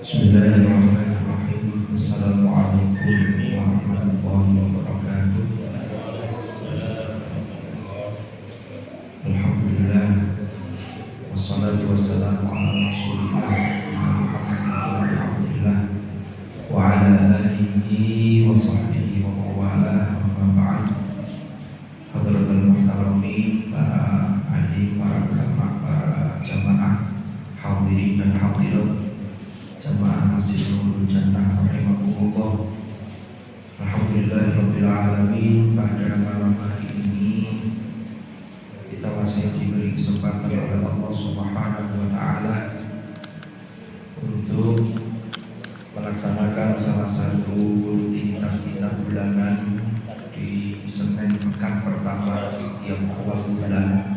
Bismillahirrahmanirrahim. Assalamualaikum warahmatullahi wabarakatuh. Alhamdulillah, wassalatu wassalamu ala rasulillah sayyidina Muhammad bin Abdillah wa ala alihi wa sahbihi wa mawalah, amma ba'd. Hadratul muhtaramin, para hadir, para ulama, para jamaah hadirin dan hadirat jamaah Masjid Nurul Jannah rahimakumullah. Alhamdulillahirabbil alamin. Pada malam hari ini kita masih diberi kesempatan oleh Allah Subhanahu wa taala untuk melaksanakan salah satu rutinitas kita bulanan di Senin pekan pertama setiap awal bulan,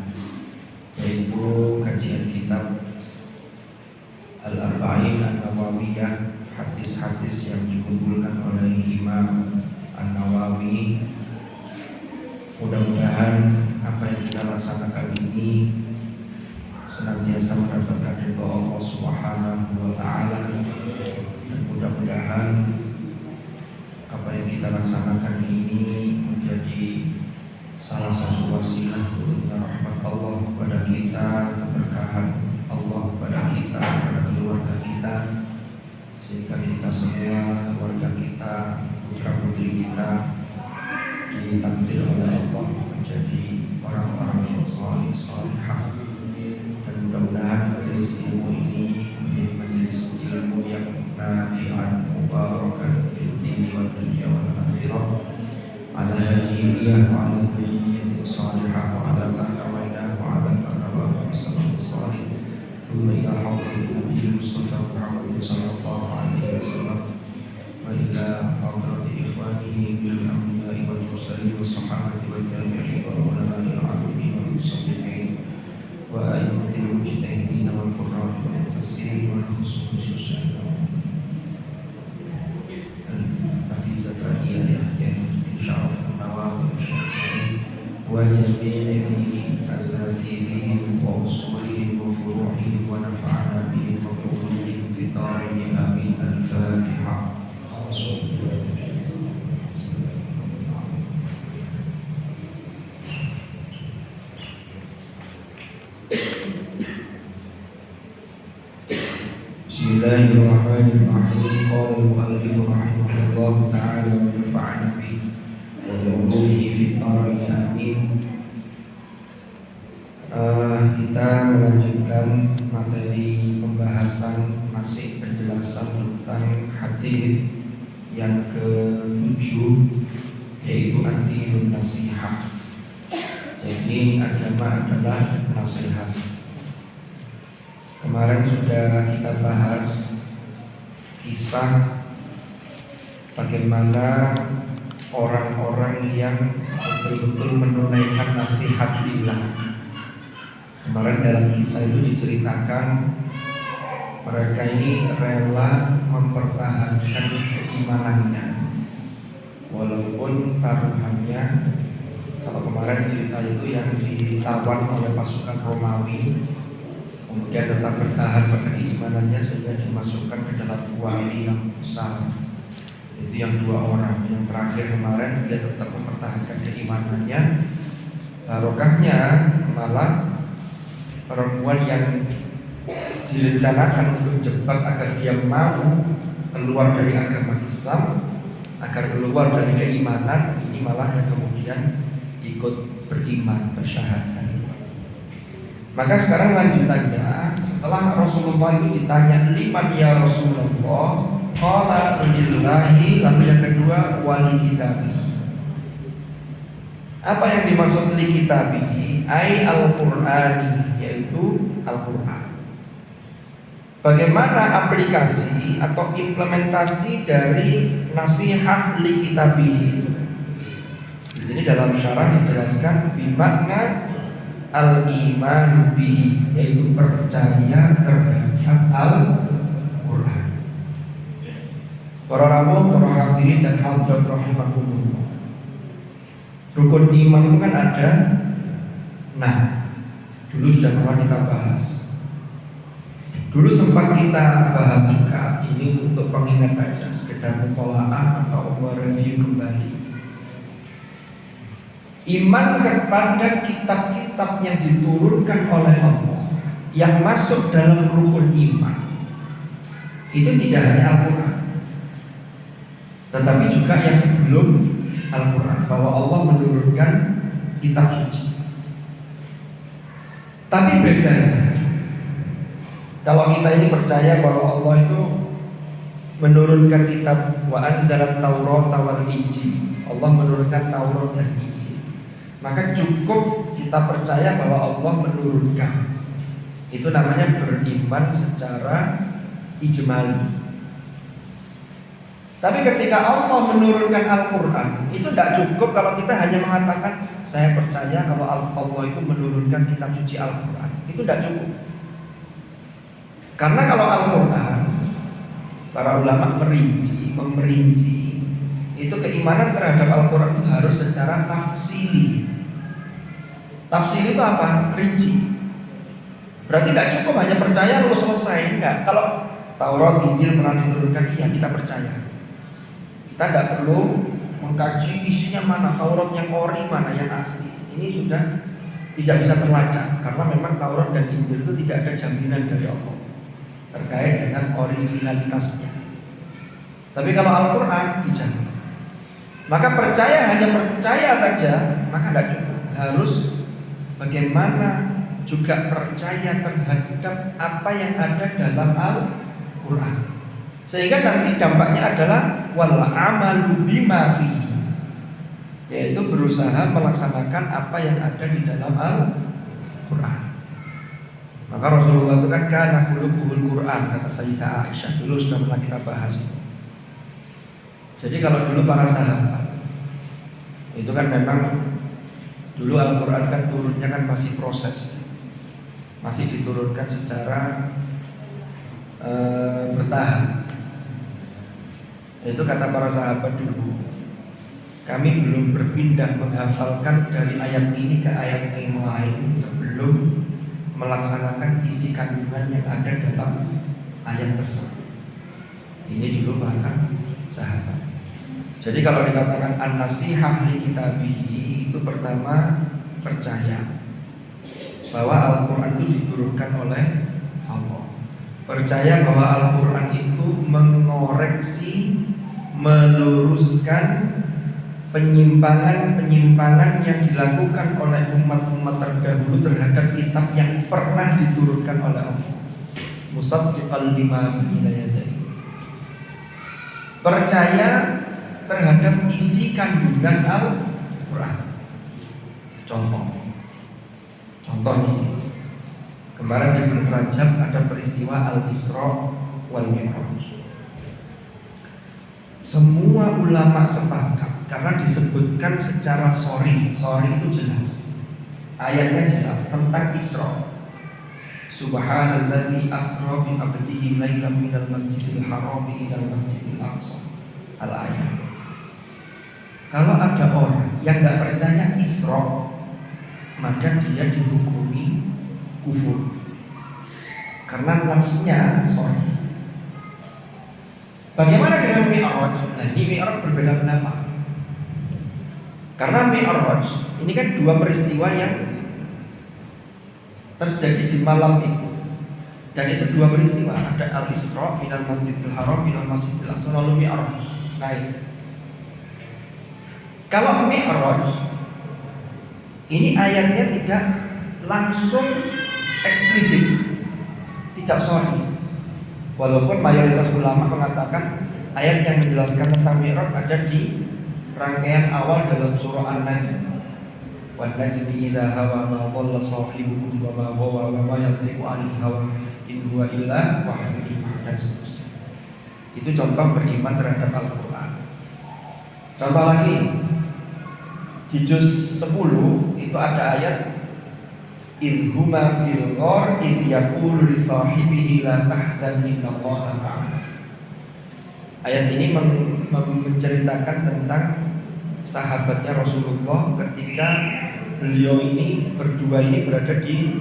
yaitu kajian kitab Al-Arba'in An-Nawawiyah, hadis-hadis yang dikumpulkan oleh Imam An-Nawawi. Mudah-mudahan apa yang kita laksanakan ini senantiasa mendapatkan ridha Allah Subhanahu wa taala, dan mudah-mudahan apa yang kita laksanakan ini menjadi salah satu wasilah turunnya rahmat Allah kepada kita, keberkahan Allah kepada kita, kepada keluarga kita, sehingga kita semua, keluarga kita, putra putri kita ditakdir oleh Allah menjadi orang-orang yang saleh salihah. Dan mudah-mudahan majelis ilmu ini menjadi majelis ilmu yang nafi'an mubarakan fid dini wad dunya wal akhirah, ala hadiyah wa ala niyyatin salihah wa ala taqwaina wa ala taqwa salafus salih. ثم إلى حضرة النبي المصطفى محمد صلى الله عليه وسلم وإلى حضرة إخوانه بالأنبياء والمرسلين والصحابة والتابعين والعلماء العاملين والمصنفين وأئمة المجتهدين والقراء والمفسرين والخصوص النفيسة yang شرف النواب والشافعي وجميع أساتذتهم وأصولهم وفروعهم ونفعنا بهم وبعلومهم في الدارين آمين. الفاتحة. Bismillahirrahmanirrahim. Qala al-muallif rahimahullah ta'ala wa nafa'ana bihi wa bi'ulumihi fid dharain amin. Kita melanjutkan materi pembahasan, masih penjelasan tentang hadis yang ke-7, yaitu ad-dinun nasihah. Jadi agama adalah nasihat. Kemarin sudah kita bahas kisah bagaimana orang-orang yang betul-betul menunaikan nasihat billah. Kemarin dalam kisah itu diceritakan mereka ini rela mempertahankan keimanannya walaupun taruhannya, kalau kemarin cerita itu yang ditawan oleh pasukan Romawi, kemudian tetap bertahan pada keimanannya sehingga dimasukkan ke dalam wali yang besar. Itu yang 2 orang. Yang terakhir kemarin dia tetap mempertahankan keimanannya. Barokahnya malah perempuan yang direncanakan untuk jebak agar dia mau keluar dari agama Islam, agar keluar dari keimanan, ini malah yang kemudian ikut beriman, bersyahadat. Maka sekarang lanjutannya, setelah Rasulullah itu ditanya, liman ya Rasulullah, qala lillahi, lalu yang kedua wali kitabihi. Apa yang dimaksud li kitabihi? Ai al-Qur'ani, yaitu Al-Qur'an. Bagaimana aplikasi atau implementasi dari nasihat li kitabihi? Di sini dalam syarah dijelaskan bimakna al-iman bihi, yaitu percaya terhadap Al-Quran. Para rawuh, para hadirin dan hadirat rahimakumullah. Rukun iman itu kan ada. Nah, dulu sudah pernah kita bahas. Dulu sempat kita bahas juga ini untuk pengingat aja, sekedar mutolaah atau mereview kembali. Iman kepada kitab-kitab yang diturunkan oleh Allah yang masuk dalam rukun iman itu tidak hanya Al-Quran, tetapi juga yang sebelum Al-Quran, bahwa Allah menurunkan kitab suci. Tapi bedanya, kalau kita ini percaya bahwa Allah itu menurunkan kitab, wa anzalat Taurat wal Injil, Allah menurunkan Taurat dan Injil, maka cukup kita percaya bahwa Allah menurunkan. Itu namanya beriman secara ijmali. Tapi ketika Allah menurunkan Al-Quran, itu tidak cukup kalau kita hanya mengatakan saya percaya kalau Allah itu menurunkan kitab suci Al-Quran. Itu tidak cukup. Karena kalau Al-Quran, para ulama memerinci itu keimanan terhadap Al-Quran itu harus secara tafsili. Tafsili itu apa? Rinci. Berarti tidak cukup hanya percaya lalu selesai. Enggak. Kalau Taurat, Injil pernah diturunkan, iya kita percaya. Kita tidak perlu mengkaji isinya mana, Taurat yang ori mana yang asli. Ini sudah tidak bisa terlacak karena memang Taurat dan Injil itu tidak ada jaminan dari Allah terkait dengan originalitasnya. Tapi kalau Al-Quran dijamin. Maka hanya percaya saja, maka tidak cukup. Harus bagaimana juga percaya terhadap apa yang ada dalam Al-Quran, sehingga nanti dampaknya adalah wal amalu bima fihi, yaitu berusaha melaksanakan apa yang ada di dalam Al-Quran. Maka Rasulullah itu kan kana khuluquhul Quran, kata Sayyidah Aisyah. Dulu sudah pernah kita bahas itu. Jadi kalau dulu para sahabat itu kan memang dulu Al-Quran kan turunnya kan masih proses, masih diturunkan secara bertahap. Itu kata para sahabat dulu, kami belum berpindah menghafalkan dari ayat ini ke ayat yang lain sebelum melaksanakan isi kandungan yang ada dalam ayat tersebut. Ini dulu bahkan sahabat. Jadi kalau dikatakan an-nasihah li kitabihi, itu pertama percaya bahwa Al-Quran itu diturunkan oleh Allah. Percaya bahwa Al-Quran itu mengoreksi, meluruskan penyimpangan-penyimpangan yang dilakukan oleh umat-umat terdahulu terhadap kitab yang pernah diturunkan oleh Allah. Musaddiqan lima baina yadayhi. Percaya terhadap isi kandungan Al-Quran. Contoh nih, kemarin di bulan Rajab ada peristiwa Al-Isra wal Mi'raj. Semua ulama sepakat karena disebutkan secara sorry itu jelas. Ayatnya jelas tentang Isra. Subhanalladzi asra bi 'abdihi lailan minal masjidil haram ilal masjidil aqsa. Al-ayat. Kalau ada orang yang tidak percaya Isra, maka dia dihukumi kufur karena nasnya sorry. Bagaimana dengan Mi'raj? Nah, ini Mi'raj berbeda pendapat. Karena Mi'raj ini kan dua peristiwa yang terjadi di malam itu. Dan itu dua peristiwa, ada Al-Isra minal Masjidil Haram minal Masjidil Aqsa, lalu Mi'raj naik. Kalau Mi'raj ini ayatnya tidak langsung eksplisit, tidak sorry. Walaupun mayoritas ulama mengatakan ayat yang menjelaskan tentang Mi'raj ada di rangkaian awal dalam surah An-Najm. Wan najmi idza hawa ma dhalla sahibukum wa ma huwa wa ma yantiqu 'anil hawa in huwa illa wahyun yuha, dan seterusnya. Itu contoh beriman terhadap Al-Quran. Contoh lagi, di juz 10 itu ada ayat idhuma fil ghar idh yaqulu li sahibihi la tahzan innallaha ma'ana. Ayat ini menceritakan tentang sahabatnya Rasulullah ketika beliau ini berdua ini berada di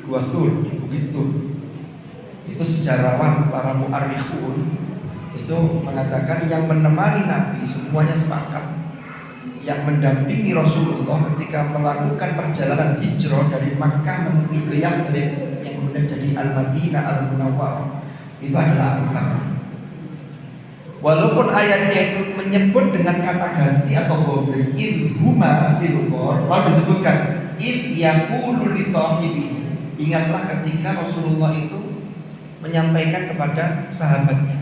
Gua Thur, di Bukit Thur. Itu sejarawan, para mu'arrikhun itu mengatakan yang menemani Nabi semuanya sepakat, yang mendampingi Rasulullah ketika melakukan perjalanan hijrah dari Makkah menuju ke Yathrib yang kemudian jadi Al-Madinah Al-Munawwarah itu adalah Abu Bakar. Walaupun ayatnya itu menyebut dengan kata ganti atau dhamir idhuma fil ghar, lalu disebutkan id yaqulu li sahibihi. Ingatlah ketika Rasulullah itu menyampaikan kepada sahabatnya,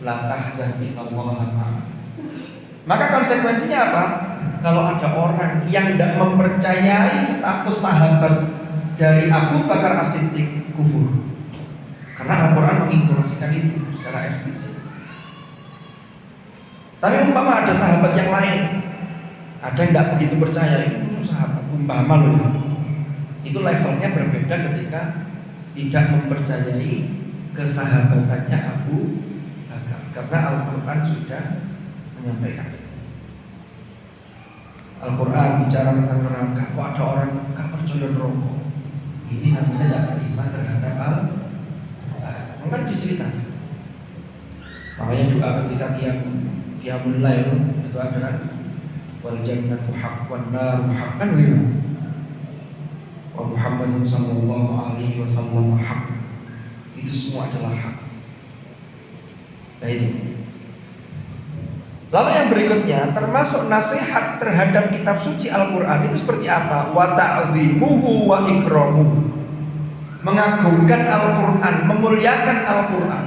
la tahzan innallaha ma'ana. Maka konsekuensinya apa? Kalau ada orang yang tidak mempercayai status sahabat dari Abu Bakar As-Siddiq, kufur. Karena Al-Quran menginformasikan itu secara eksplisit. Tapi umpama ada sahabat yang lain, ada yang tidak begitu percaya, itu musuh sahabat, umpama loh. Itu levelnya berbeda ketika tidak mempercayai kesahabatannya Abu Bakar. Karena Al-Quran sudah menyampaikan. Al-Quran bicara tentang neraka. Kok ada orang gak percaya neraka? Ini namanya tidak beriman terhadap Al-Quran. Kan diceritakan. Makanya doa ketika qiyamul lail itu adalah wal jannatu haqqan nar haqqan wa Muhammadun sallallahu alaihi wasallam haqq. Itu semua adalah hak. Nah itu. Lalu yang berikutnya termasuk nasihat terhadap kitab suci Al-Quran itu seperti apa? Wa ta'zimuhu wa ikramuhu. Mengagungkan Al-Quran, memuliakan Al-Quran.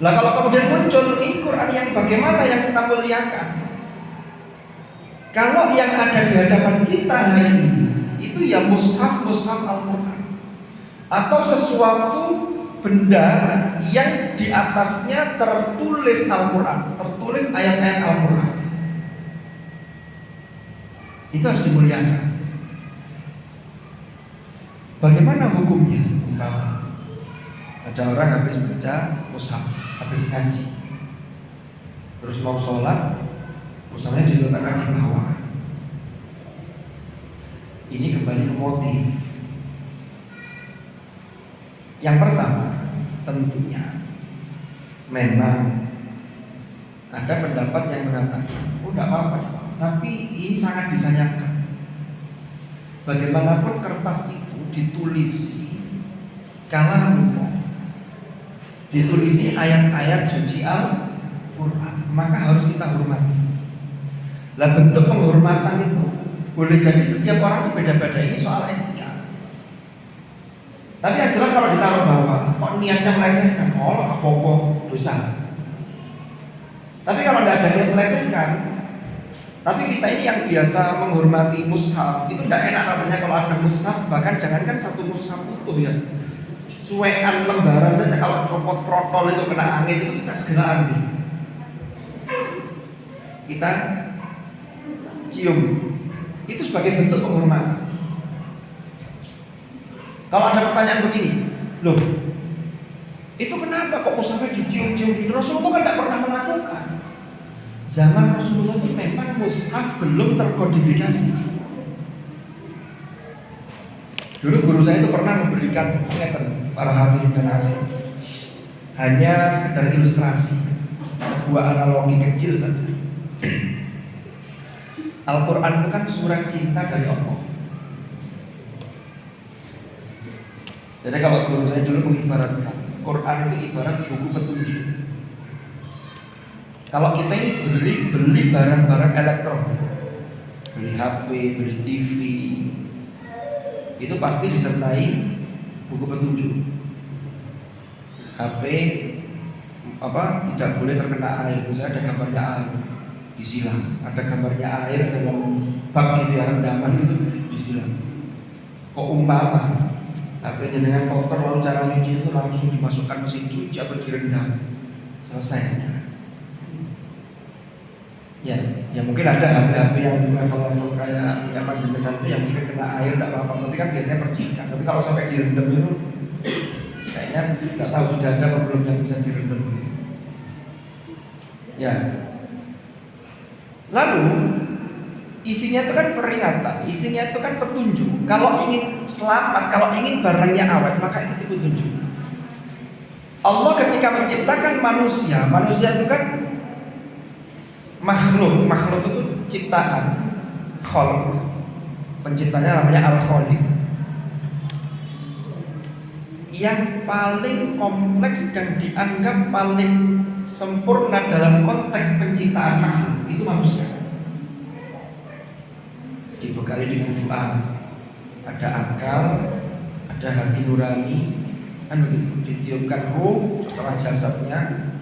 Lah kalau kemudian muncul ini Quran yang bagaimana yang kita muliakan? Kalau yang ada di hadapan kita hari ini itu ya mushaf Al-Quran atau sesuatu benda yang di atasnya tertulis Al-Quran, tertulis ayat-ayat Al-Quran. Itu harus dimuliakan. Bagaimana hukumnya? Ada orang habis baca mushaf, habis ngaji, terus mau sholat, mushafnya diletakkan di bawah. Ini kembali ke motif. Yang pertama, tentunya memang ada pendapat yang mengatakan, oh tidak apa-apa, tapi ini sangat disayangkan. Bagaimanapun kertas itu ditulisi kalamullah, ditulisi ayat-ayat suci Al-Quran, maka harus kita hormati. Lah bentuk penghormatan itu boleh jadi setiap orang itu beda-beda, ini soal etika. Tapi yang jelas kalau ditaruh bawah, kok niatnya melecehkan, apa-apa dosa. Tapi kalau tidak ada niat melecehkan, tapi kita ini yang biasa menghormati mushaf, itu tidak enak rasanya kalau ada mushaf, bahkan jangankan satu mushaf utuh ya. Suwean lembaran saja kalau copot protol itu kena angin itu kita segera ambil. Kita cium. Itu sebagai bentuk penghormatan. Kalau ada pertanyaan begini, loh, itu kenapa kok mushafnya dicium-cium gitu? Rasulullah kan tidak pernah melakukan. Zaman Rasulullah itu memang mushaf belum terkodifikasi. Dulu guru saya itu pernah memberikan pengetahuan para hadirin dan hadirat, hanya sekedar ilustrasi, sebuah analogi kecil saja. Al-Quran itu kan surat cinta dari Allah. Jadi kalau guru saya dulu mengibaratkan Quran itu ibarat buku petunjuk. Kalau kita ini beli barang-barang elektronik, beli HP, beli TV, itu pasti disertai buku petunjuk. HP tidak boleh terkena air, misalnya ada gambarnya air, disiram. Ada gambarnya air dalam bak gitu ya, rendaman gitu, disiram. Kok umpama HP dengan kotor lalu cara nyuci itu langsung dimasukkan mesin cuci atau direndam, selesai. Ya mungkin ada HP-HP yang level-level kayak yang panjenengan itu yang mungkin kena air tidak apa-apa, tapi kan biasanya percikan. Tapi kalau sampai direndam itu kayaknya nggak tahu sudah ada apa belum yang bisa direndam. Ya. Lalu isinya itu kan peringatan, isinya itu kan petunjuk. Kalau ingin selamat, kalau ingin barangnya awet, maka itu petunjuk. Allah ketika menciptakan manusia, manusia itu kan makhluk itu ciptaan, khalq. Penciptanya namanya Al-Khaliq. Yang paling kompleks dan dianggap paling sempurna dalam konteks penciptaan makhluk itu manusia. Dibekali dengan fu'ad, ada akal, ada hati nurani, kan begitu. Ditiupkan ruh setelah jasadnya,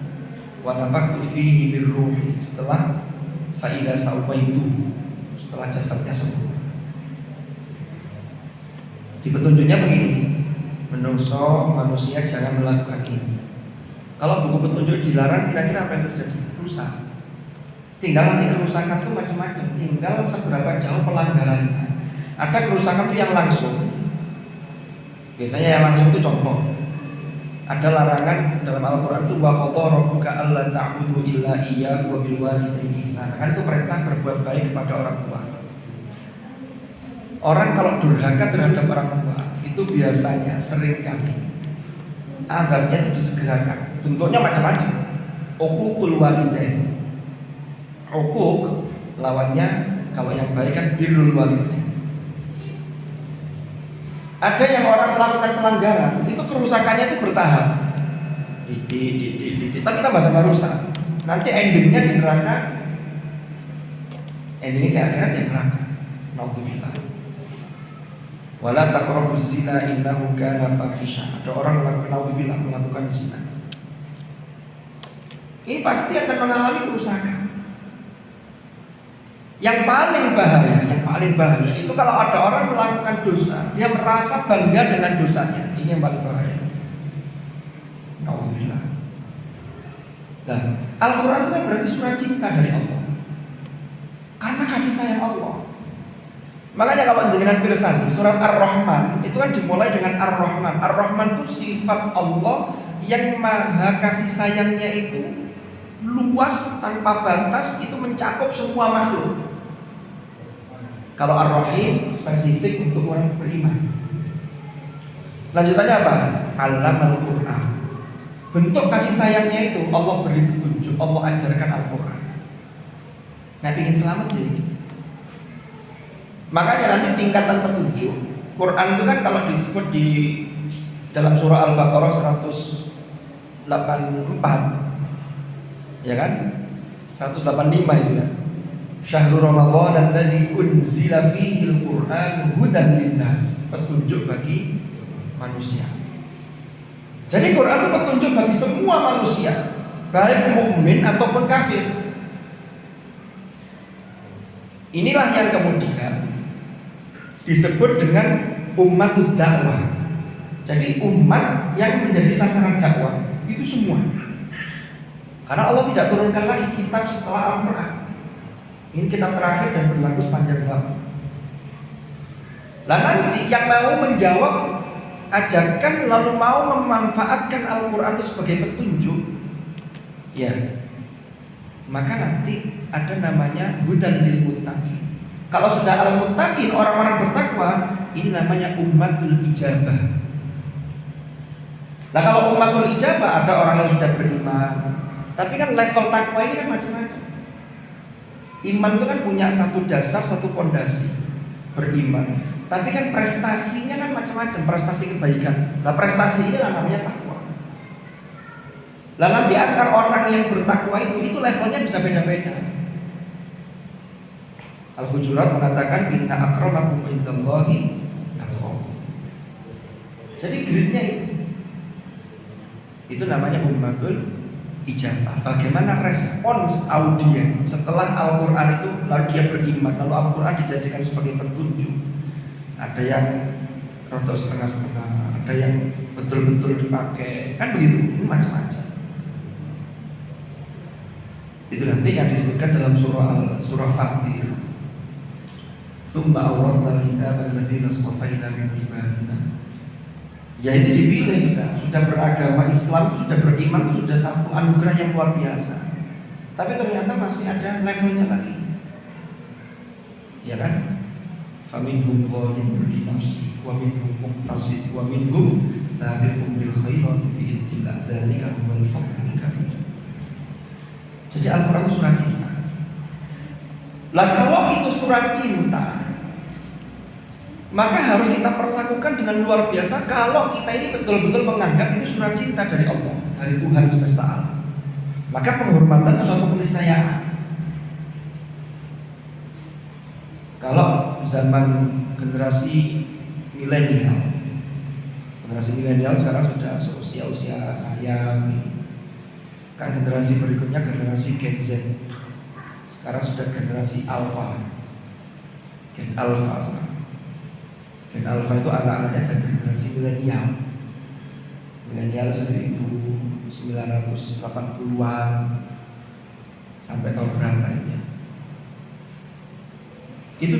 wa nafakhtu fihi bir ruhi, setelah fa idza sawaitu, setelah jasadnya sempurna. Di petunjuknya begini, manusia jangan melakukan ini. Kalau buku petunjuk dilarang, kira-kira apa yang terjadi? Rusak. Tinggal nanti kerusakan itu macam-macam. Tinggal seberapa jauh pelanggarannya. Ada kerusakan itu yang langsung. Biasanya yang langsung itu contoh. Ada larangan dalam Al-Quran itu wa qadha rabbuka alla ta'budu illa iyyahu wa bil walidayni ihsana. Kan itu perintah berbuat baik kepada orang tua. Orang kalau durhaka terhadap orang tua itu biasanya seringkali azabnya itu disegerakan. Bentuknya macam-macam. Uququl walidain. Uquq lawannya kalau yang baik kan birrul walidain. Ada yang orang melakukan pelanggaran itu kerusakannya itu bertahap. Tapi tambah rusak. Nanti endingnya di neraka. Endingnya di akhirat di neraka. Nauzubillah. Wala taqrabuz zina innahu kana fahisha. Ada orang melakukan zina. Ini pasti akan mengalami kerusakan. Yang paling bahaya itu kalau ada orang melakukan dosa, dia merasa bangga dengan dosanya. Ini yang paling bahaya. Nauzubillah. Dan Al-Quran itu kan berarti surat cinta dari Allah. Karena kasih sayang Allah. Makanya kalau dengan pirsani surat Ar-Rahman itu kan dimulai dengan Ar-Rahman. Ar-Rahman itu sifat Allah yang maha kasih sayangnya itu luas tanpa batas, itu mencakup semua makhluk. Kalau Ar-Rahim spesifik untuk orang beriman. Lanjutannya apa? Allamal Qur'an. Bentuk kasih sayangnya itu Allah beri petunjuk, Allah ajarkan Al-Quran. Nah, bikin selamat jadi. Makanya nanti tingkatan petunjuk Quran itu kan kalau disebut di dalam surah Al-Baqarah 184, ya kan? 185 itu kan. Syahrul Ramadan alladzi unzila fihi al-Qur'an hudan linnas, petunjuk bagi manusia. Jadi Quran itu petunjuk bagi semua manusia, baik mukmin ataupun kafir. Inilah yang kemudian disebut dengan ummatud dakwah. Jadi umat yang menjadi sasaran dakwah itu semua. Karena Allah tidak turunkan lagi kitab setelah Al-Quran. Ini kitab terakhir dan berlaku sepanjang zaman. Nah, nanti yang mau menjawab ajakan lalu mau memanfaatkan Al-Quran itu sebagai petunjuk, ya, maka nanti ada namanya hudan lil muttaqin. Kalau sudah al-muttaqin, orang-orang bertakwa, ini namanya ummatul ijabah. Nah, kalau ummatul ijabah ada orang yang sudah beriman, tapi kan level takwa ini kan macam-macam. Iman itu kan punya satu dasar, satu pondasi, beriman. Tapi kan prestasinya kan macam-macam, prestasi kebaikan. Nah, prestasi ini namanya takwa. Nah, nanti antar orang yang bertakwa itu levelnya bisa beda-beda. Al-Hujurat mengatakan inna akramakum indallahi atqakum. Jadi grade-nya itu namanya ummatul ijabah. Bagaimana respons audiens setelah Al-Quran itu lalu dia beriman, lalu Al-Quran dijadikan sebagai petunjuk. Ada yang rotok setengah-setengah, ada yang betul-betul dipakai, kan begitu, macam-macam. Itu nanti yang disebutkan dalam surah Fatir. Tsumma awrasnal kitaba alladziina istafaina min ibadina. Ya itu dipilih sudah beragama Islam, sudah beriman, sudah satu anugerah yang luar biasa. Tapi ternyata masih ada levelnya lagi. ya kan? Faminhum zalimun li nafsi wa minhum muqtasid wa minhum sabiqun bil khairat bi idznillah dzalika huwal fadlul kabir. Jadi Al-Qur'an itu surat cinta. Lah kalau itu surat cinta, maka harus kita perlakukan dengan luar biasa kalau kita ini betul-betul menganggap itu surat cinta dari Allah, dari Tuhan semesta alam. Maka penghormatan itu suatu keniscayaan. Kalau zaman generasi milenial sekarang sudah usia saya, kan generasi berikutnya generasi Gen Z. Sekarang sudah generasi Alpha. Gen Alpha sekarang. Gen Alpha itu anak-anaknya dari generasi milenial. Milenial 1980-an sampai tahun berapa itu ya? Itu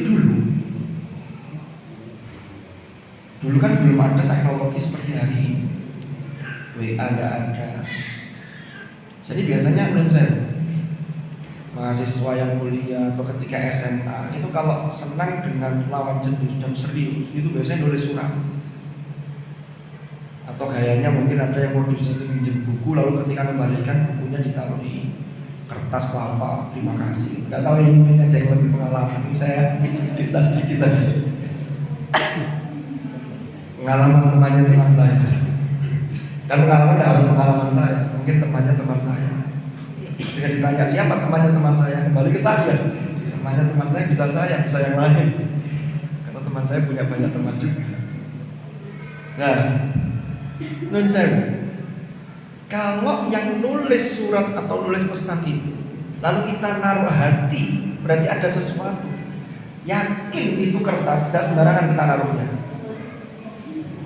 dulu kan belum ada teknologi seperti hari ini. WA nggak ada. Jadi biasanya mahasiswa yang kuliah atau ketika SMA itu kalau senang dengan lawan jenis dan serius itu biasanya nulis surat. Atau gayanya mungkin ada yang modusnya itu minjem buku lalu ketika kembalikan bukunya ditaruh di kertas apa, terima kasih. Nggak tahu ini mungkin ada yang lebih pengalaman. Ini saya cerita sedikit aja. Pengalaman temannya teman saya. Dan pengalaman tidak harus pengalaman saya, mungkin temannya teman saya. Ketika ditanya siapa temannya teman saya, kembali ke saya. Temannya teman saya bisa yang lain. Karena teman saya punya banyak teman juga. Nah, nun sewu. Kalau yang nulis surat atau nulis pesan itu, lalu kita naruh hati, berarti ada sesuatu. Yakin itu kertas, tidak sembarangan kita naruhnya.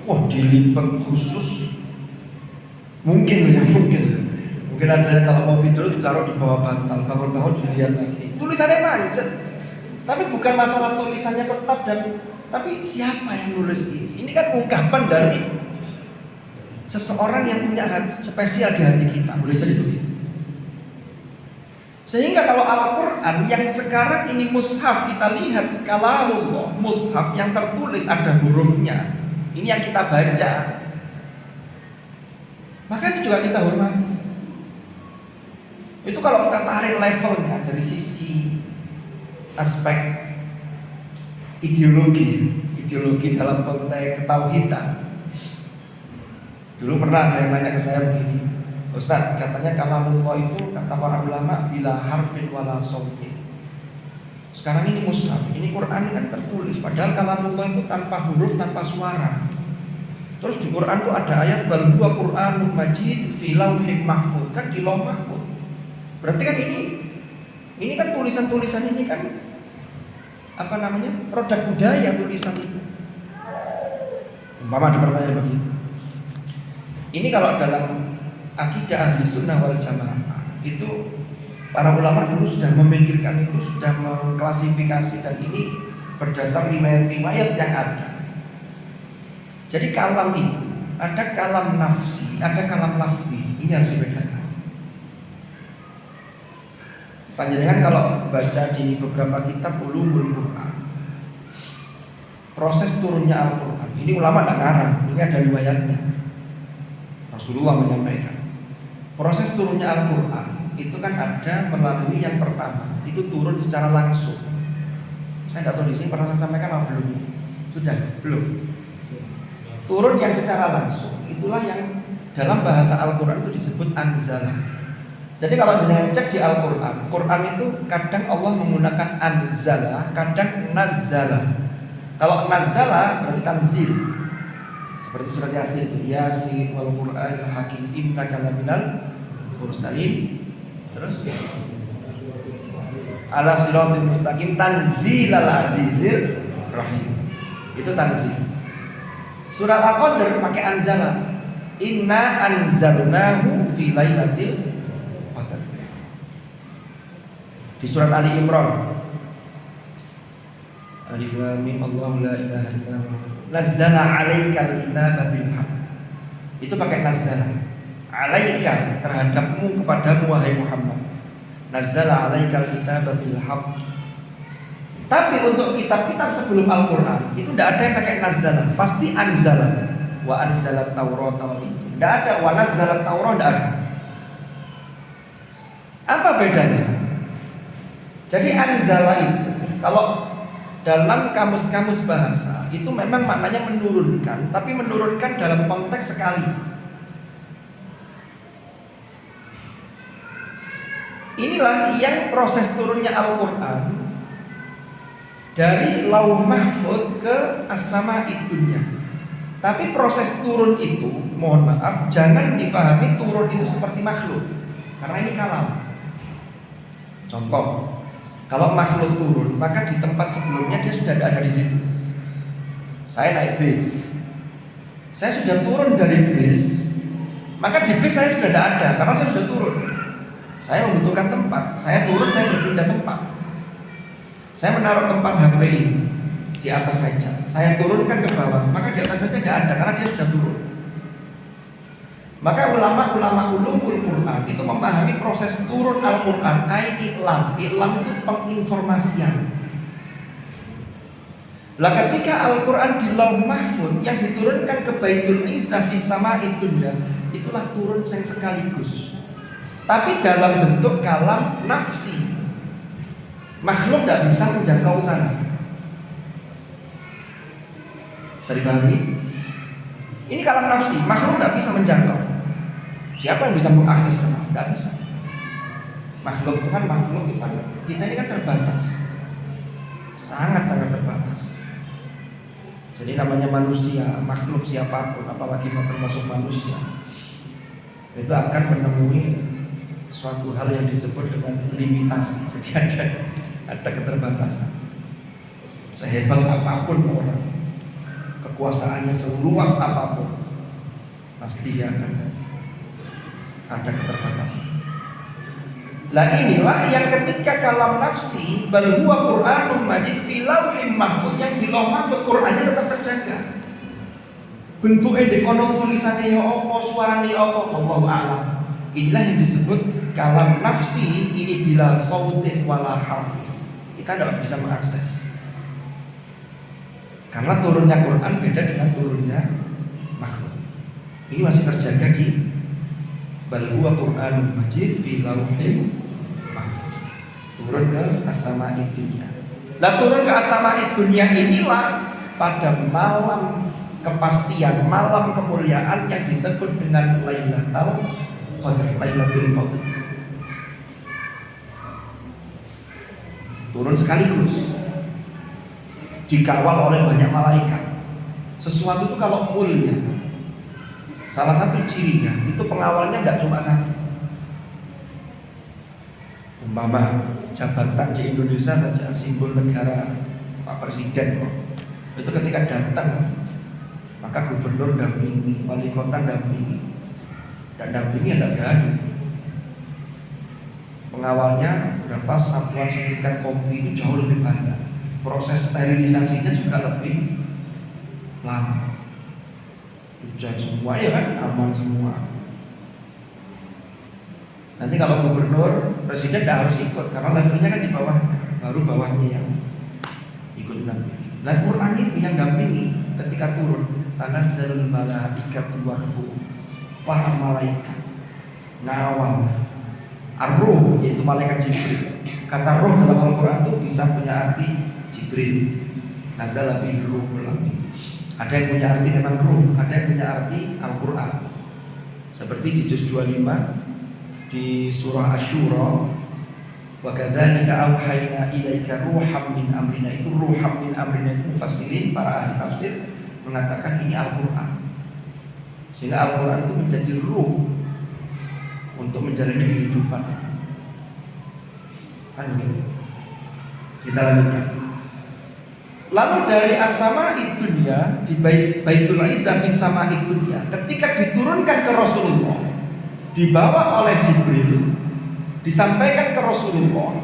Wah, dilipat khusus. Mungkin ada yang kalau mau tidur ditaruh di bawah bantal, bangun-bangun dilihat lagi. Tulisannya macet. Tapi bukan masalah tulisannya tetap tapi siapa yang nulis ini? Ini kan ungkapan dari seseorang yang punya hati spesial di hati kita, boleh jadi begitu. Sehingga kalau Al-Quran yang sekarang ini mushaf kita lihat, kalamullah, mushaf yang tertulis ada hurufnya, ini yang kita baca, maka itu juga kita hormati. Itu kalau kita tarik levelnya dari sisi aspek ideologi dalam konteks ketauhidan. Dulu pernah ada yang nanya ke saya begini, Ustaz, katanya kalamullah itu kata para ulama bila harfin wala sautin. Sekarang ini mushaf, ini Quran kan tertulis, padahal kalamullah itu tanpa huruf, tanpa suara. Terus di Quran itu ada ayat bal huwa Qur'anun majid fi lauhin mahfuz, kan di lauh mahfuz. Berarti kan ini kan tulisan-tulisan ini kan produk budaya tulisan itu. Umpama ada pertanyaan begitu. Ini kalau dalam akidah ahli sunnah wal jamaah itu para ulama dulu sudah memikirkan itu, sudah mengklasifikasi, dan ini berdasar riwayat-riwayat yang ada. Jadi kalam itu ada kalam nafsi, ada kalam lafzi. Ini harus dibedakan. Panjenengan kalau baca di beberapa kitab ulumul Quran, proses turunnya Al-Quran, ini ulama tidak ngarang, ini ada riwayatnya. Rasulullah menyampaikan proses turunnya Al-Quran itu kan ada melalui yang pertama itu turun secara langsung. Saya tidak tahu di sini pernah saya sampaikan apa belum? Sudah belum? Turun yang secara langsung itulah yang dalam bahasa Al-Quran itu disebut anzalah. Jadi kalau jangan cek di Al-Quran, Quran itu kadang Allah menggunakan anzalah, kadang nazzala. Kalau nazzala berarti tanzil. Seperti surat Yasin itu, Yasin wal Qur'anil Hakim innaka laminal mursalin. Terus ala siratal mustaqim tanzilal azizir rahim. Itu tanzil. Surat Al-Qadr pakai anzala. Inna anzalnahu fi lailatul qadr. Di surat Ali Imran, Alif Lam Mim Allahu la ilaha illa huwa nazzala 'alaikal kitaba bil haqq. Itu pakai nazzala. 'Alaika terhadapmu, kepadamu wahai Muhammad. Nazzala 'alaikal kitaba bil haqq. Tapi untuk kitab-kitab sebelum Al-Quran itu tidak ada yang pakai nazzala, pasti anzala. Wa anzalat Taurat itu tidak ada, wa nazzalat Taurat tidak ada. Apa bedanya? Jadi anzala itu kalau dalam kamus-kamus bahasa itu memang maknanya menurunkan, tapi menurunkan dalam konteks sekali. Inilah yang proses turunnya Al-Quran dari Lauh Mahfuz ke As-Sama'id Dunya. Tapi proses turun itu, mohon maaf, jangan difahami turun itu seperti makhluk, karena ini kalam. Contoh, kalau makhluk turun, maka di tempat sebelumnya dia sudah ada di situ. Saya naik bis, saya sudah turun dari bis, maka di bis saya sudah tidak ada, karena saya sudah turun. Saya membutuhkan tempat, saya turun, saya berpindah tempat. Saya menaruh tempat HP ini di atas meja, saya turunkan ke bawah, maka di atas meja tidak ada karena dia sudah turun. Maka ulama-ulama ulumul Quran itu memahami proses turun Al-Quran, i'lam itu penginformasian. Lah ketika Al-Quran di Lauh Mahfuz yang diturunkan ke Baitul Izzah fis Sama'id Dunya, itulah turun yang sekaligus, tapi dalam bentuk kalam nafsi. Makhluk tidak bisa menjangkau sana. Bisa dipahami? Ini kalam nafsi, makhluk tidak bisa menjangkau. Siapa yang bisa mengakses sana? Tidak bisa. Makhluk itu kan makhluk itu kan, kita ini kan terbatas, sangat-sangat terbatas. Jadi namanya manusia, makhluk siapapun, apalagi termasuk manusia, itu akan menemui suatu hal yang disebut dengan limitasi. Jadi ada keterbatasan. Sehebat apapun orang, kekuasaannya seluas apapun, pasti dia akan ada keterbatasan. Lah inilah yang ketika kalam nafsi bal huwa Qur'anun Majid fi Lauhim Mahfuz, yang di Lauh Mahfuz Qur'annya tetap terjaga. Bentuknya dekono tulisannya ya apa, suaranya ya apa, wallahu a'lam. Inilah yang disebut kalam nafsi, ini bila sautin wala harfi. Kita tidak bisa mengakses. Karena turunnya Quran beda dengan turunnya makhluk. Ini masih terjaga di bal huwa Qur'anun Majid fi Lauhim Mahfuz. Turun ke As-Sama'id Dunya. Nah, turun ke As-Sama'id Dunya inilah pada malam kepastian, malam kemuliaan yang disebut dengan Lailatul Qadar, Lailatul Qadar. Turun sekaligus, dikawal oleh banyak malaikat. Sesuatu itu kalau mulia, salah satu cirinya itu pengawalnya tidak cuma satu. Umpama jabatan di Indonesia saja, simbol negara Pak Presiden kok, itu ketika datang maka gubernur dampingi, wali kota dampingi, dan dampingi tidak berani. Pengawalnya berapa satuan setingkat kopi itu jauh lebih banyak. Proses sterilisasinya juga lebih lama. Hujan semua ya kan, aman semua. Nanti kalau gubernur, presiden tidak harus ikut karena levelnya kan di bawahnya, baru bawahnya yang ikut dampingi. Nah, Quran itu yang dampingi ketika turun, tanazzalul malaikatu warruh, para malaikat ngawal. Ar-Ruh yaitu malaikat Jibril. Kata ruh dalam Al-Quran itu bisa punya arti Jibril, nazala bihi ruhul amin. Ada yang punya arti memang ruh, ada yang punya arti Al-Quran. Seperti di juz 25 di surah Asy-Syura, wa kadzalika auhayna ilaika ruham min amrina. Itu ruham min amrina itu mufassirin, para ahli tafsir mengatakan ini Al-Quran. Sehingga Al-Quran itu menjadi ruh untuk menjalani kehidupan. Kan gitu. Kita lanjutkan. Lalu dari As-Sama'id Dunya di Baitul Izzah fis Sama'id Dunya, ketika diturunkan ke Rasulullah, dibawa oleh Jibril, disampaikan ke Rasulullah,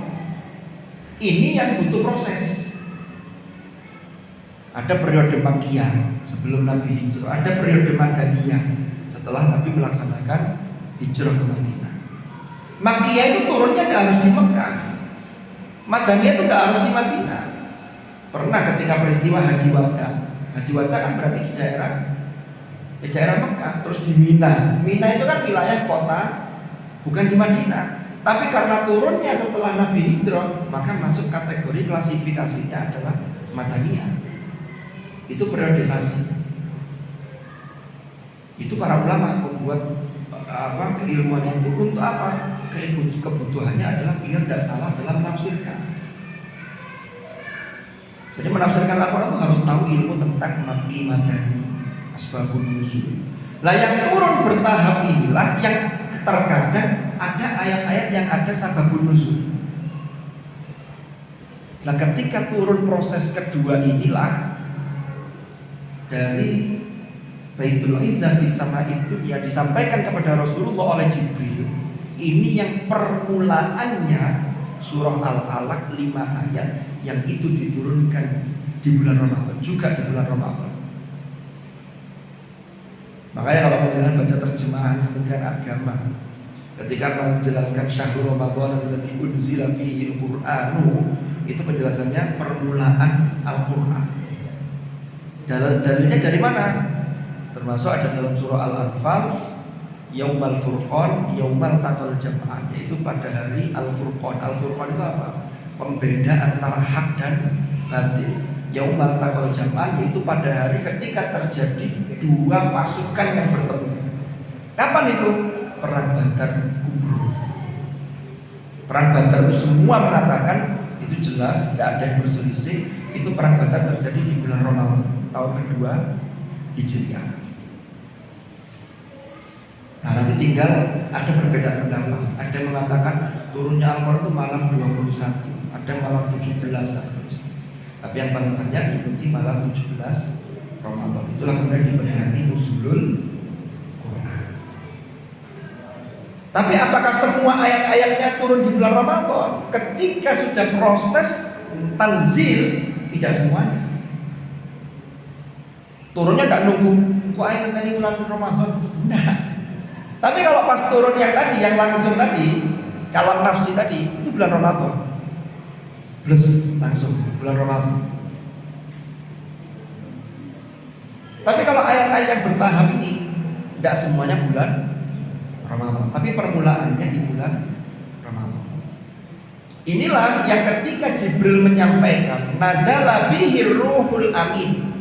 ini yang butuh proses. Ada periode Makkiyah sebelum Nabi hijrah, ada periode Madaniyah setelah Nabi melaksanakan hijrah ke Madinah. Makkiyah itu turunnya tidak harus di Mekah, Madaniyah itu tidak harus di Madinah. Pernah ketika peristiwa Haji Wada. Haji Wada kan berarti di daerah Mekah, terus di Mina. Mina itu kan wilayah kota, bukan di Madinah. Tapi karena turunnya setelah Nabi hijrah, maka masuk kategori klasifikasinya adalah Madaniyah. Itu periodisasi. Itu para ulama membuat keilmuan itu untuk apa? Kebutuhannya adalah biar tidak salah dalam menafsirkan. Jadi menafsirkan Al-Quran itu harus tahu ilmu tentang Makki, Madani, asbabun nuzul. Lah yang turun bertahap inilah yang terkadang ada ayat-ayat yang ada sababun nuzul. Nah ketika turun proses kedua inilah dari Baitul Izzah fis sama itu ya disampaikan kepada Rasulullah oleh Jibril. Ini yang permulaannya surah Al-Alaq 5 ayat yang itu diturunkan di bulan Ramadan, juga di bulan Ramadan. Makanya kalau kalian baca terjemahan Kementerian Agama ketika menjelaskan syahrul Ramadan allati unzila fihi al-Qur'anu, itu penjelasannya permulaan Al-Qur'an. Dalilnya dari mana? Termasuk ada dalam surah Al-Anfal, Yaumal Furqan, Yaumal Taqal Jam'an, yaitu pada hari Al-Furqan. Al-Furqan itu apa? Pembeda antara hak dan batil. Yaumal Taqal Jam'an, yaitu pada hari ketika terjadi dua pasukan yang bertemu. Kapan itu? Perang Badar Kubro. Perang Badar itu semua mengatakan itu jelas, tidak ada yang berselisih. Itu perang Badar terjadi di bulan Ramadan tahun kedua Hijriah. Nah nanti tinggal ada perbedaan pendapat. Ada yang mengatakan turunnya Al-Quran itu malam 21, ada malam 17 dan seterusnya. Tapi yang paling banyak diikuti malam 17 Ramadan. Itulah kemudian diperingati nuzulul Quran. Tapi apakah semua ayat-ayatnya turun di bulan Ramadan? Ketika sudah proses tanzil, tidak semuanya. Turunnya tidak nunggu kok ayat tadi bulan Ramadan. Nah, tapi kalau pas turun yang tadi, yang langsung tadi, kalam nafsi tadi, itu bulan Ramadan. Plus langsung bulan Ramadan. Tapi kalau ayat-ayat yang bertahap ini, tidak semuanya bulan Ramadan, tapi permulaannya di bulan Ramadan. Inilah yang ketika Jibril menyampaikan, nazala bihir ruhul amin.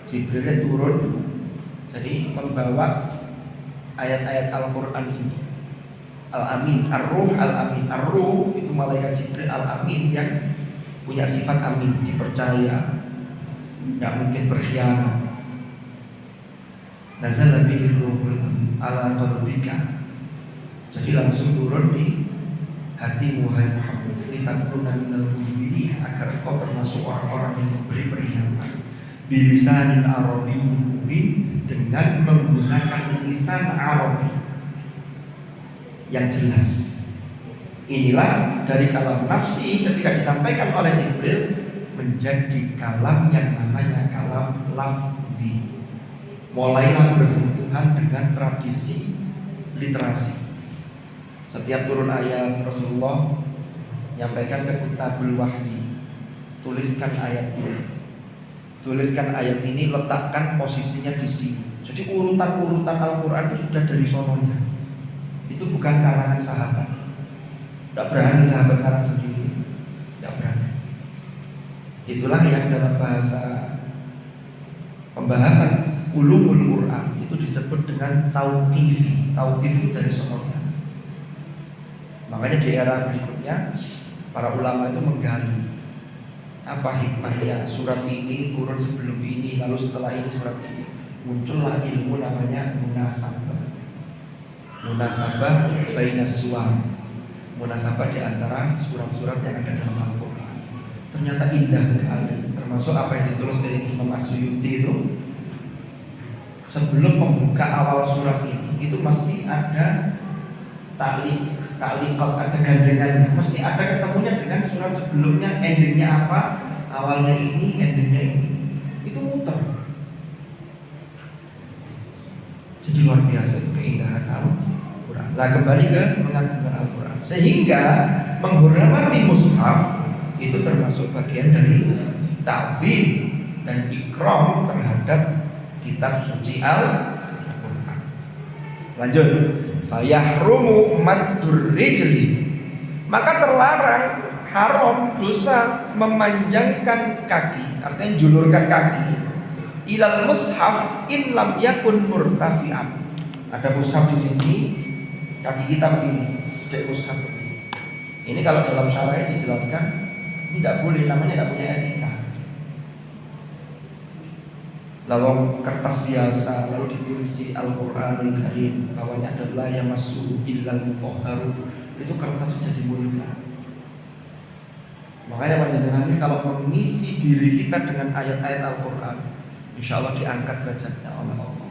Jibril turun, jadi membawa ayat-ayat Al-Quran ini. Al-Amin, Ar-Ruh, Al-Amin. Ar-Ruh itu malaikat Jibril, Al-Amin yang punya sifat amin, dipercaya, nggak mungkin berkhianat. Nazala bihi ruhul amin ala qalbika. Jadi langsung turun di hati Muhammad, litakuna minal munzirin, agar kau termasuk orang-orang yang memberi peringatan. Bilisanin Arabiyyin mubin, dengan menggunakan lisan Arabi yang jelas. Inilah dari kalam nafsi ketika disampaikan oleh Jibril menjadi kalam yang namanya kalam lafzi. Mulailah bersentuhan dengan tradisi literasi. Setiap turun ayat Rasulullah menyampaikan ke kitabul wahyi, tuliskan ayat ini. Tuliskan ayat ini, letakkan posisinya di sini. Jadi urutan-urutan Al-Quran itu sudah dari sononya. Itu bukan karangan sahabat. Tidak berani sahabat karang sendiri. Tidak berani. Itulah yang dalam bahasa pembahasan ulumul Quran itu disebut dengan tauqifi. Tauqif itu dari sononya. Makanya di era berikutnya para ulama itu menggali apa hikmahnya surat ini turun sebelum ini, lalu setelah ini surat ini. Muncullah ilmu namanya munasabah. Munasabah bainas suwar. Munasabah di antara surat-surat yang ada dalam Al-Quran. Ternyata indah sekali. Termasuk apa yang ditulis oleh Imam As-Suyuti itu. Sebelum membuka awal surat ini, itu mesti ada ta'liqat, ada gandengannya. Mesti ada ketemunya dengan surat sebelumnya, endingnya apa, awalnya ini, endingnya ini. Itu muter. Jadi luar biasa itu keindahan Al-Quran. Nah kembali ke mengagungkan Al-Quran. Sehingga menghormati mushaf itu termasuk bagian dari ta'zim dan ikram terhadap kitab suci Al-Qur'an. Lanjut, fayahrumu maddur rijli, maka terlarang, haram, dosa memanjangkan kaki, artinya julurkan kaki, ilal mushaf in lam yakun murtafi'an. Ada mushaf di sini, kaki kita begini, cek mushaf begini. Ini kalau dalam syarah dijelaskan, ini tidak boleh, namanya tidak punya etika. Lalu kertas biasa, lalu ditulisi Al-Qur'anul Karim, bawahnya adalah yamassu illal mutahharun, itu kertas sudah dimulia. Makanya panjenengan ini kalau mengisi diri kita dengan ayat-ayat Al-Qur'an, insya Allah diangkat derajatnya oleh Allah.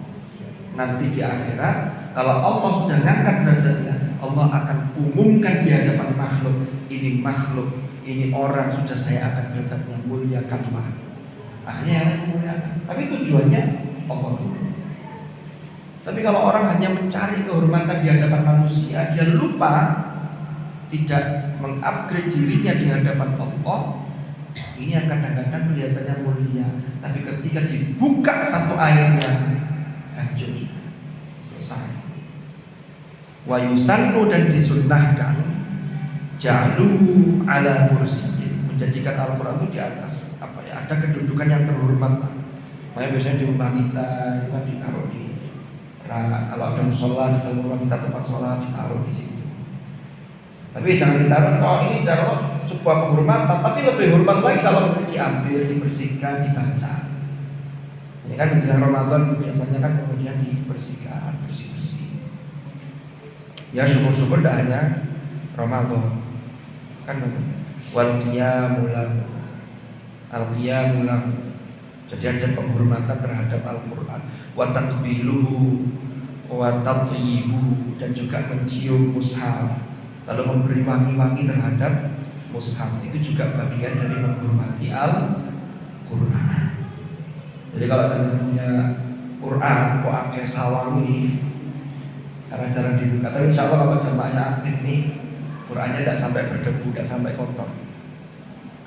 Nanti di akhirat, kalau Allah sudah mengangkat derajatnya, Allah akan umumkan di hadapan makhluk, ini orang sudah saya angkat derajatnya, muliakanlah. Akhirnya yang lain memuliakan. Tapi tujuannya Allah dulu. Tapi kalau orang hanya mencari kehormatan di hadapan manusia, dia lupa tidak mengupgrade dirinya di hadapan Allah, ini yang kadang-kadang kelihatannya mulia, tapi ketika dibuka satu ayatnya hancur, selesai. Wa yusannu, dan disunnahkan ja'luhu ala kursiyin, menjadikan Al-Qur'an itu di atas ada kedudukan yang terhormat lah. Makanya biasanya di rumah kita itu ditaruh di, kalau ada musola di dalam rumah kita, tempat sholat ditaruh di situ. Tapi jangan ditaruh, kalau ini taruh sebuah penghormatan, tapi lebih hormat lagi kalau diambil, dibersihkan, dibaca. Ini kan menjelang Ramadan biasanya kan kemudian dibersihkan, bersih-bersih. Ya syukur-syukur tidak hanya Ramadan, kan wal qiyamul al-qiyamu lahu, jadi ada penghormatan terhadap Al-Qur'an, wa taqbiluhu wa tatyibuhu, dan juga mencium mushaf, lalu memberi wangi-wangi terhadap mushaf, itu juga bagian dari menghormati Al-Qur'an. Jadi kalau punya Qur'an kok pakai sawangi, karena jarang dibuka, tapi insya Allah kalau jamaahnya aktif nih, Qur'annya tidak sampai berdebu, tidak sampai kotor.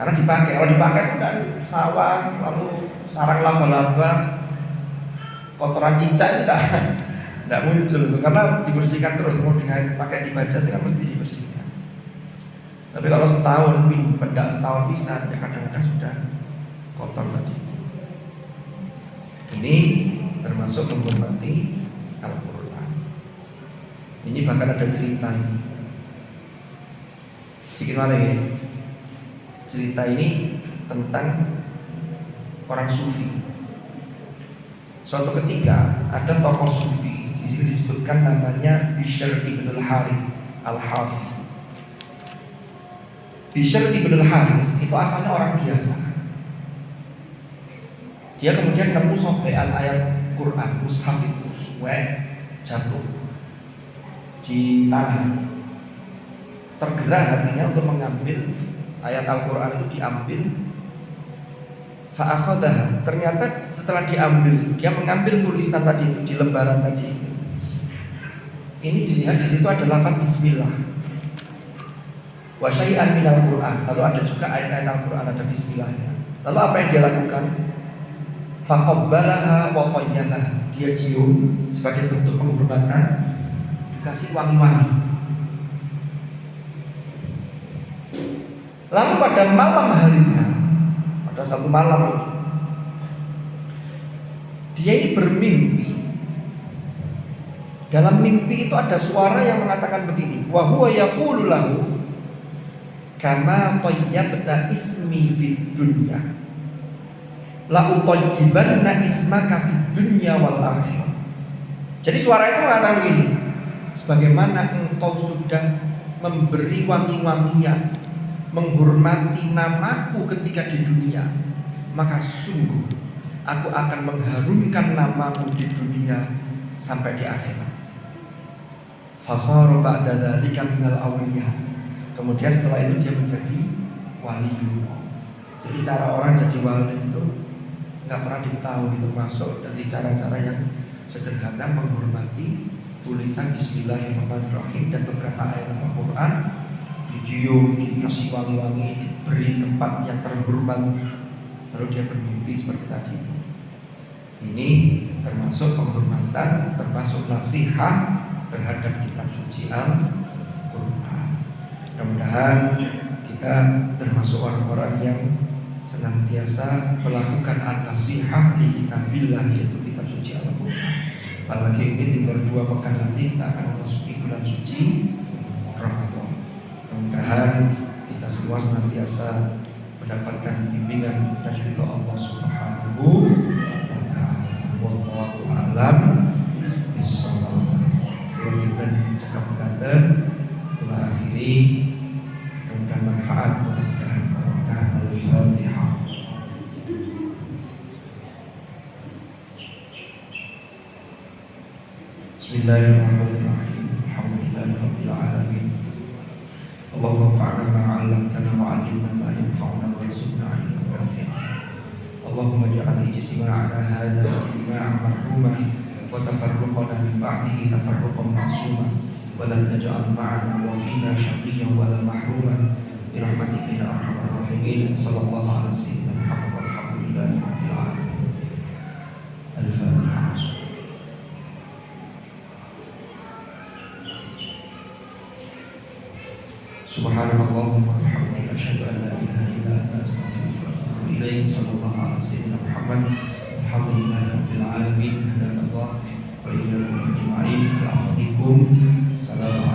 Karena dipakai, kalau dipakai itu kan sawang, lalu sarang laba-laba, kotoran cicak itu tidak muncul itu, karena dibersihkan terus. Mau dengan pakai dibaca itu kan mesti dibersihkan. Tapi kalau setahun, benda setahun bisa, ya kadang-kadang sudah kotor tadi. Ini termasuk menghormati Al-Qur'an. Ini bahkan ada cerita ini. Sedikit mana ya? Cerita ini tentang orang sufi. Suatu ketika ada tokoh sufi, di sini disebutkan namanya Bishr ibn al-Harith al-Hafi. Bishr ibn al-Harith itu asalnya orang biasa. Dia kemudian nemu sopean ayat Quran, mushaf itu jatuh di tanah. Tergerak hatinya untuk mengambil ayat Al-Quran itu, diambil. Fa'akhodah, ternyata setelah diambil, dia mengambil tulisan tadi itu di lembaran tadi itu. Ini dilihat di situ ada lafaz Bismillah. Wa syai'an minal Quran. Lalu ada juga ayat-ayat Al-Quran ada Bismillahnya. Lalu apa yang dia lakukan? Faqabbalaha wa qayyanaha. Dia cium sebagai bentuk penghormatan, dikasih wangi-wangi. Lalu pada malam harinya, pada satu malam ini, dia ini bermimpi. Dalam mimpi itu ada suara yang mengatakan begini, wa huwa yaqulu lahu kama tayyabta ismi fid dunya la utayyibanna ismaka fid dunya wal akhirah. Jadi suara itu mengatakan begini, sebagaimana engkau sudah memberi wangi-wangian, menghormati namaku ketika di dunia, maka sungguh aku akan mengharumkan namamu di dunia sampai di akhirat. Fasara ba'da dzalika minal awliyah. Kemudian setelah itu dia menjadi wali. Jadi cara orang jadi wali itu nggak pernah diketahui, termasuk dari cara-cara yang sederhana menghormati tulisan Bismillahirrahmanirrahim dan beberapa ayat Al-Quran, dicium, dikasih wangi-wangi, diberi tempat yang terhormat. lalu dia bermimpi seperti tadi itu. Ini termasuk penghormatan, termasuk nasihat terhadap kitab suci Al-Quran. Mudah-mudahan kita termasuk orang-orang yang senantiasa melakukan an-nasihat di kitabillah, yaitu kitab suci Al-Quran. Apalagi ini tinggal 2 pekan lagi kita akan memasuki bulan suci Ramadan. Mudah-mudahan kita semua senantiasa mendapatkan bimbingan dan ridho Allah Subhanahu wa ta'ala. Wallahu a'lam bishawab. Kita cakap kata kita akhiri, mudah-mudahan manfaat, mudah-mudahan barokah. Al-Fatihah. Bismillahirrahmanirrahim. Alhamdulillahirabbil alamin. Allahumma fa'alna ma 'allamtana wa 'allimna ma yanfa'una warzuqna 'ilman nafi'an. Allahumma ja'al ijtima'ana hadha ijtima'an marhuman wa tafarruqana min ba'dihi tafarruqan ma'suman wa la taj'al ma'ana wa fina shaqiyyan wa la mahruman bi rahmatika ya arhamar rahimin. Sallallahu ala sayyidina Muhammad walhamdulillahirabbil alamin. Al-Fatihah. Subhanallahumma wa bihamdika asyhadu an la ilaha illa anta astaghfiruka wa atubu ilaik. Sallallahu ala sayyidina Muhammad alhamdulillahirabbil alamin. Hadallahu wa iyyakum ajma'in. Assalamualaikum.